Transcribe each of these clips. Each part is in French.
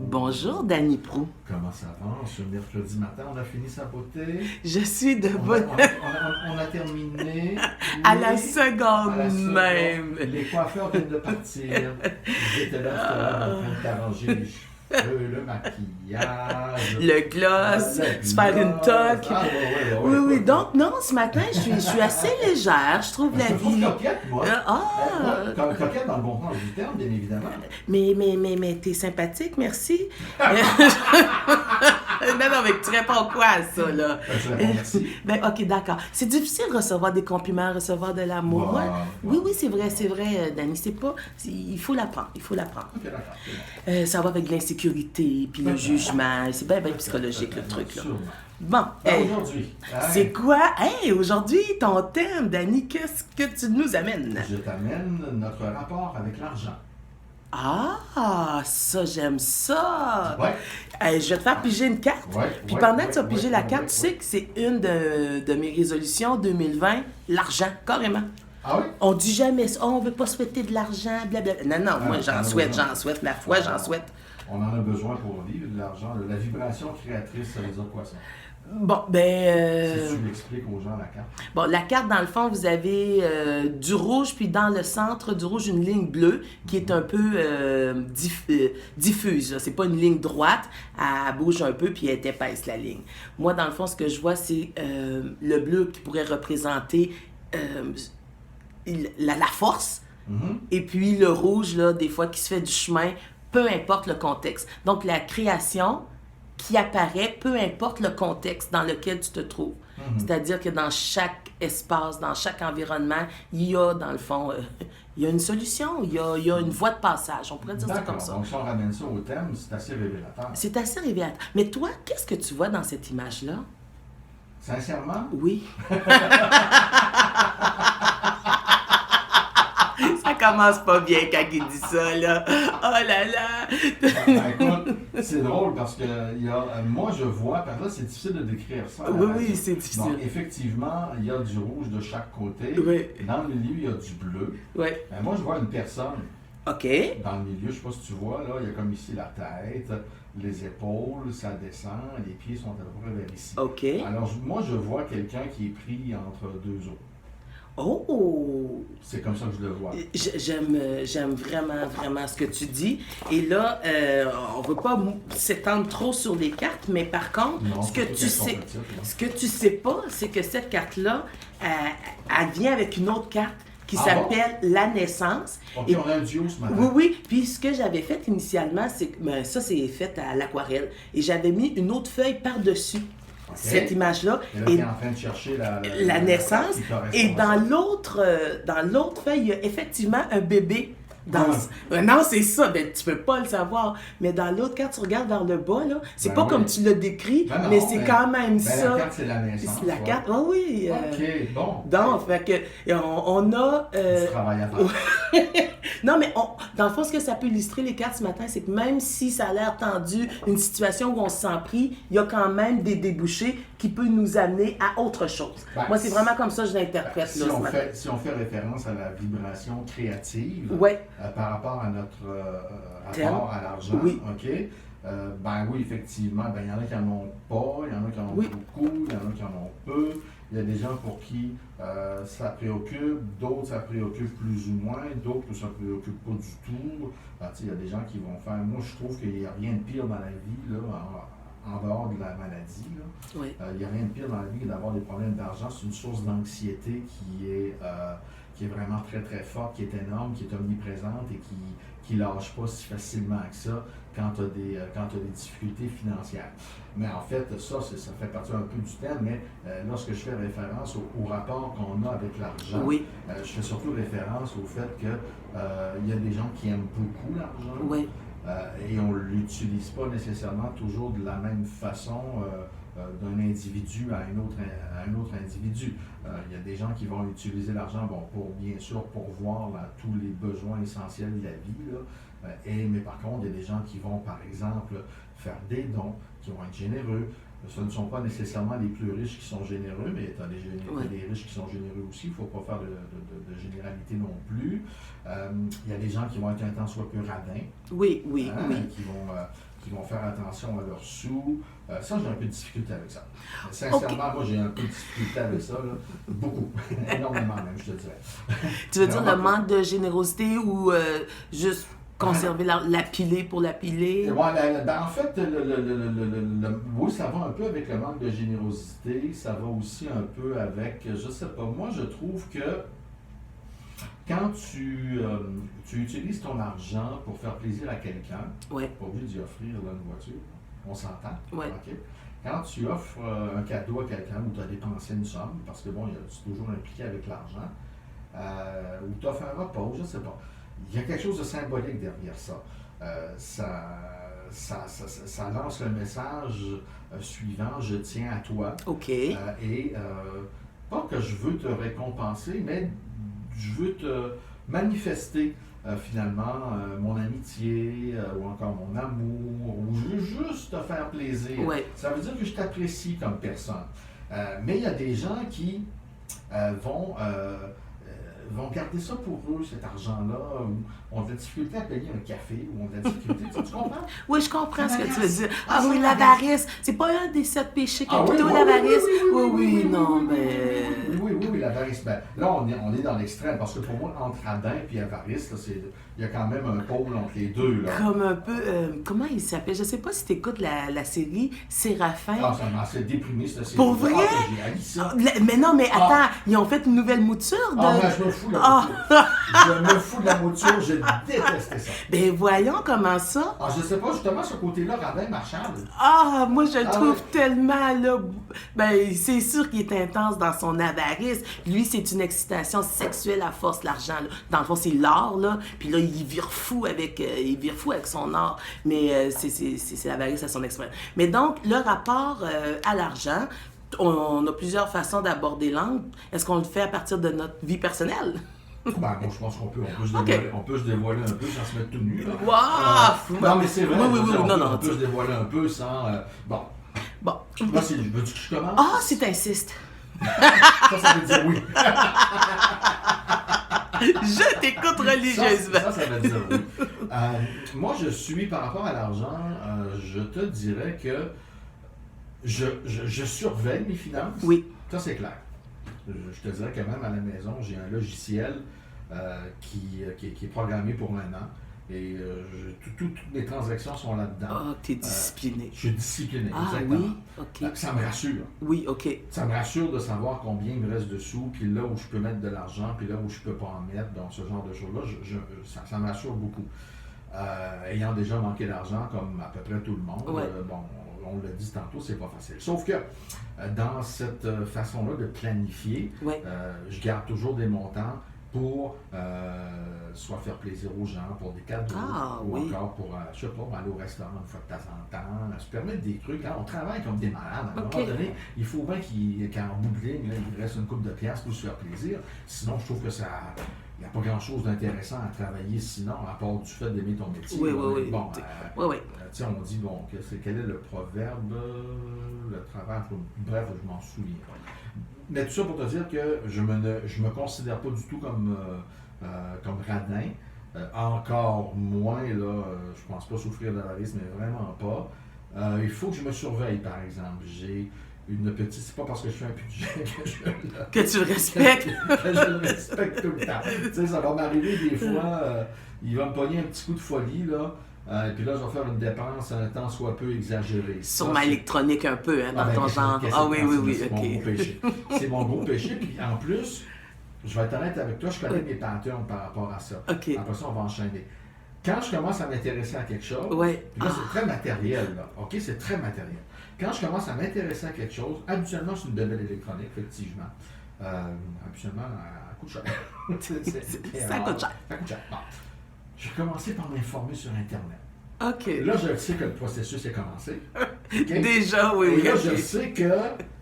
Bonjour, Dany Prou. Comment ça va? Ce mercredi matin, on a fini sa beauté. Je suis de bonne... On a terminé. À la seconde même. Les coiffeurs viennent de partir. Ils étaient là, en train de t'arranger les cheveux, le maquillage. Le gloss, se faire une toque. Oui. Donc, non, ce matin, je suis assez légère. Je trouve la vie... Je trouve coquette, moi. Coquette dans le bon sens du terme, bien évidemment. Mais t'es sympathique, merci. Non, mais tu réponds quoi à ça, là? Je réponds merci. OK, d'accord. C'est difficile de recevoir des compliments, recevoir de l'amour. Wow. Oui, c'est vrai, Dany. Il faut l'apprendre. OK, d'accord. Ça va avec l'insécurité, puis le jugement. C'est bien psychologique, le truc, là. Sûrement. Bon, Aujourd'hui. c'est quoi? Aujourd'hui, ton thème, Dany, qu'est-ce que tu nous amènes? Je t'amène notre rapport avec l'argent. Ah, ça, j'aime ça! Ouais. Je vais te faire piger une carte. Puis pendant que tu vas piger la carte, tu sais que c'est une de mes résolutions 2020, l'argent, carrément. Ah oui? On dit jamais ça, on veut pas souhaiter de l'argent, blablabla. Non, moi j'en souhaite, ma foi, j'en souhaite. On en a besoin pour vivre, de l'argent. La vibration créatrice, ça veut dire quoi ça? Bon, Si tu l'expliques aux gens la carte. Bon, la carte, dans le fond, vous avez du rouge, puis dans le centre du rouge, une ligne bleue qui est un peu diffuse. C'est pas une ligne droite, elle bouge un peu, puis elle est épaisse, la ligne. Moi, dans le fond, ce que je vois, c'est le bleu qui pourrait représenter la force, et puis le rouge, là, des fois, qui se fait du chemin, peu importe le contexte. Donc, la création qui apparaît, peu importe le contexte dans lequel tu te trouves. C'est-à-dire que dans chaque espace, dans chaque environnement, il y a, dans le fond, il y a une solution, il y a une voie de passage. On pourrait dire ça comme ça. Donc, si on ramène ça au thème, c'est assez révélateur. C'est assez révélateur. Mais toi, qu'est-ce que tu vois dans cette image-là? Sincèrement? Oui. Ça commence pas bien quand il dit ça, là. Oh là là! Écoute, c'est drôle parce que moi, je vois, parce que là, c'est difficile de décrire ça. Oui, c'est difficile. Donc, effectivement, il y a du rouge de chaque côté. Oui. Dans le milieu, il y a du bleu. Oui. Moi, je vois une personne. OK. Dans le milieu, je ne sais pas si tu vois, là, il y a comme ici la tête, les épaules, ça descend, les pieds sont à peu près vers ici. OK. Alors, moi, je vois quelqu'un qui est pris entre deux eaux. Oh! C'est comme ça que je le vois. J'aime vraiment ce que tu dis. Et là, on ne veut pas s'étendre trop sur les cartes, mais par contre, Non, ce que tu sais pas, c'est que cette carte-là, elle vient avec une autre carte qui s'appelle la naissance. OK, on a un duo ce matin. Oui. Puis ce que j'avais fait initialement, c'est que ça, c'est fait à l'aquarelle. Et j'avais mis une autre feuille par-dessus. Okay. Cette image-là. Et là, tu es en train de chercher la naissance. Et dans l'autre feuille, il y a effectivement un bébé. Non, c'est ça, ben, tu peux pas le savoir. Mais dans l'autre carte, tu regardes vers le bas, là, c'est pas comme tu l'as décrit, mais c'est quand même ça. La carte, c'est la naissance. La carte, oui. OK, bon. Donc, fait que, on a... Du travail à faire. Non, mais dans le fond, ce que ça peut illustrer, les cartes ce matin, c'est que même si ça a l'air tendu, une situation où on se sent pris, il y a quand même des débouchés qui peuvent nous amener à autre chose. Moi, c'est vraiment comme ça que je l'interprète. Si on fait référence à la vibration créative, par rapport à notre rapport à l'argent, OK? Oui, effectivement, il y en a qui n'en ont pas, il y en a qui en ont beaucoup, il y en a qui en ont peu. Il y a des gens pour qui ça préoccupe, d'autres ça préoccupe plus ou moins, d'autres ça ne préoccupe pas du tout. Il y a des gens qui vont faire... Moi, je trouve qu'il n'y a rien de pire dans la vie, là, en dehors de la maladie. Il n'y a rien de pire dans la vie que d'avoir des problèmes d'argent. C'est une source d'anxiété qui est vraiment très, très forte, qui est énorme, qui est omniprésente et qui ne lâche pas si facilement que ça quand tu as des difficultés financières. Mais en fait, ça fait partie un peu du thème, mais lorsque je fais référence au rapport qu'on a avec l'argent, je fais surtout référence au fait qu'il y a des gens qui aiment beaucoup l'argent et on ne l'utilise pas nécessairement toujours de la même façon d'un individu à un autre individu. Il y a des gens qui vont utiliser l'argent bien sûr pour voir tous les besoins essentiels de la vie, là. Mais par contre, il y a des gens qui vont, par exemple, faire des dons, qui vont être généreux. Ce ne sont pas nécessairement les plus riches qui sont généreux, mais tu as des riches qui sont généreux aussi. Il ne faut pas faire de généralité non plus. Il y a des gens qui vont être un tant soit peu radins. Oui. Qui vont qui vont faire attention à leurs sous. Ça, j'ai un peu de difficulté avec ça. Sincèrement, moi, j'ai un peu de difficulté avec ça, là. Beaucoup. Énormément même, je te dirais. Tu veux dire le manque de générosité ou juste conserver la pilée pour la pilée? Ouais, en fait, oui, ça va un peu avec le manque de générosité. Ça va aussi un peu avec, je sais pas, moi, je trouve que quand tu utilises ton argent pour faire plaisir à quelqu'un, pas obligé d'y offrir là, une voiture, on s'entend. Okay? Quand tu offres un cadeau à quelqu'un où tu as dépensé une somme, parce que bon, c'est toujours impliqué avec l'argent, ou tu offres un repas, ou je ne sais pas. Il y a quelque chose de symbolique derrière ça. Ça lance le message suivant, je tiens à toi. OK. Et pas que je veux te récompenser, mais je veux te manifester finalement mon amitié ou encore mon amour, ou je veux juste te faire plaisir. Ça veut dire que je t'apprécie comme personne. Mais il y a des gens qui vont garder ça pour eux, cet argent-là, ou ont de la difficulté à payer un café, ou ont de la difficulté, tu comprends? Oui, je comprends ce que tu veux dire. Ah oui, l'avarice, c'est pas un des 7 péchés capitaux, l'avarice? Oui, non, mais... Oui, l'avarice. Ben, là, on est dans l'extrême, parce que pour moi, entre radin et avarice, il y a quand même un pôle entre les deux. Là. Comme un peu, comment il s'appelle? Je sais pas si tu écoutes la série Séraphin. Ah, ça m'a assez déprimé, cette série. Pour vrai? J'ai haï ça. Mais non, mais attends, ils ont fait une nouvelle mouture de... Ah, ben, je me fous de la mouture. Je me fous de la mouture, j'ai détesté ça. Ben voyons comment ça. Ah, je sais pas, justement, ce côté-là, Radin Marchal. Ah, moi je le trouve tellement, là, ben c'est sûr qu'il est intense dans son avarice. Lui, c'est une excitation sexuelle à force, l'argent, là. Dans le fond, c'est l'or, là, puis là, il vire fou avec son or. Mais c'est l'avarice à son extrême. Mais donc, le rapport à l'argent, on a plusieurs façons d'aborder l'angle. Est-ce qu'on le fait à partir de notre vie personnelle? Ben, moi, je pense qu'on peut se dévoiler un peu sans se mettre tout nu. Wow! Non, mais c'est vrai, on peut se dévoiler un peu sans... Bon. Moi, veux-tu que je commence? Ah, si t'insistes. Ça veut dire oui. Je t'écoute religieusement. Ça veut dire oui. Moi, je suis, par rapport à l'argent, je te dirais que je surveille mes finances. Oui. Ça, c'est clair. Je te dirais que même à la maison, j'ai un logiciel qui est programmé pour un an. Et toutes mes transactions sont là-dedans. Ah, tu es discipliné. Je suis discipliné, exactement. Oui, OK. Ça me rassure. Oui, OK. Ça me rassure de savoir combien il me reste de sous, puis là où je peux mettre de l'argent, puis là où je peux pas en mettre, donc ce genre de choses-là, ça me rassure beaucoup. Ayant déjà manqué d'argent, comme à peu près tout le monde, on l'a dit tantôt, c'est pas facile. Sauf que dans cette façon-là de planifier, je garde toujours des montants pour soit faire plaisir aux gens, pour des cadeaux, ou encore pour, je sais pas, aller au restaurant une fois de temps en temps, se permettre des trucs. Hein, on travaille comme des malades. À un moment donné, il faut bien qu'en bout de ligne, il reste une couple de piastres pour se faire plaisir. Sinon, je trouve que il n'y a pas grand-chose d'intéressant à travailler sinon, à part du fait d'aimer ton métier. Oui. Bon, on dit, bon, quel est le proverbe, le travail, bref, je m'en souviens. Mais tout ça pour te dire que je me considère pas du tout comme radin. Encore moins, là, je pense pas souffrir d'avarice, mais vraiment pas. Il faut que je me surveille, par exemple. J'ai une petite... C'est pas parce que je fais un budget que tu le respectes. que je le respecte tout le temps. Tu sais, ça va m'arriver des fois, il va me pogner un petit coup de folie, là. Et puis là, je vais faire une dépense un temps soit peu exagérée. Sur ma électronique un peu, hein, dans ton genre. Ah oui, c'est mon gros péché. C'est mon gros péché. Puis en plus, je vais être honnête avec toi, je connais mes patterns par rapport à ça. Après ça, on va enchaîner. Quand je commence à m'intéresser à quelque chose, puis là, c'est très matériel, là. OK, c'est très matériel. Quand je commence à m'intéresser à quelque chose, habituellement, c'est une bébelle électronique, effectivement. Habituellement, elle coûte cher. Ça coûte cher. Ça coûte cher. Bon. Je vais commencer par m'informer sur Internet. OK. Là, je sais que le processus est commencé. Okay? Déjà, oui. Et là, je sais que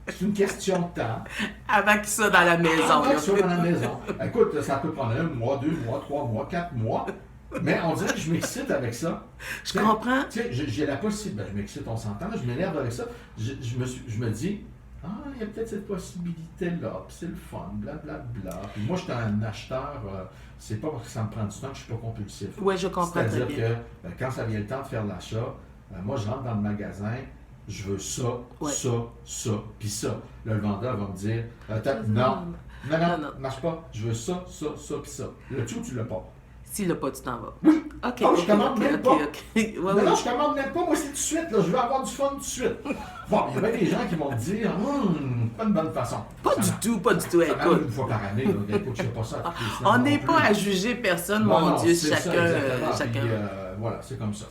c'est une question de temps. Avant qu'il soit dans la maison. Avant qu'il soit dans la maison. Écoute, ça peut prendre 1 mois, 2 mois, 3 mois, 4 mois. Mais on dirait que je m'excite avec ça. Je comprends. Tu sais, j'ai la possibilité. Ben, je m'excite, on s'entend. Je m'énerve avec ça. Je me dis, il y a peut-être cette possibilité-là, puis c'est le fun, blablabla. Puis moi, je suis un acheteur, c'est pas parce que ça me prend du temps que je suis pas compulsif. Oui, je comprends très bien. C'est-à-dire que quand ça vient le temps de faire l'achat, Moi, je rentre dans le magasin, je veux ça, ça, puis ça. Là, le vendeur va me dire, non, marche pas, je veux ça, puis ça. L'as-tu ou tu l'as pas? S'il l'a pas, tu t'en vas. Oui. OK. Je commande même pas. Ouais, non, je commande même pas. Moi, c'est tout de suite. Là, je veux avoir du fun tout de suite. Bon, il y a bien des gens qui vont me dire, pas une bonne façon. Pas du tout. Écoute. Une fois par année, là, écoute, je sais pas ça. On n'est pas à juger personne, mon Dieu, chacun. Puis, voilà, c'est comme ça.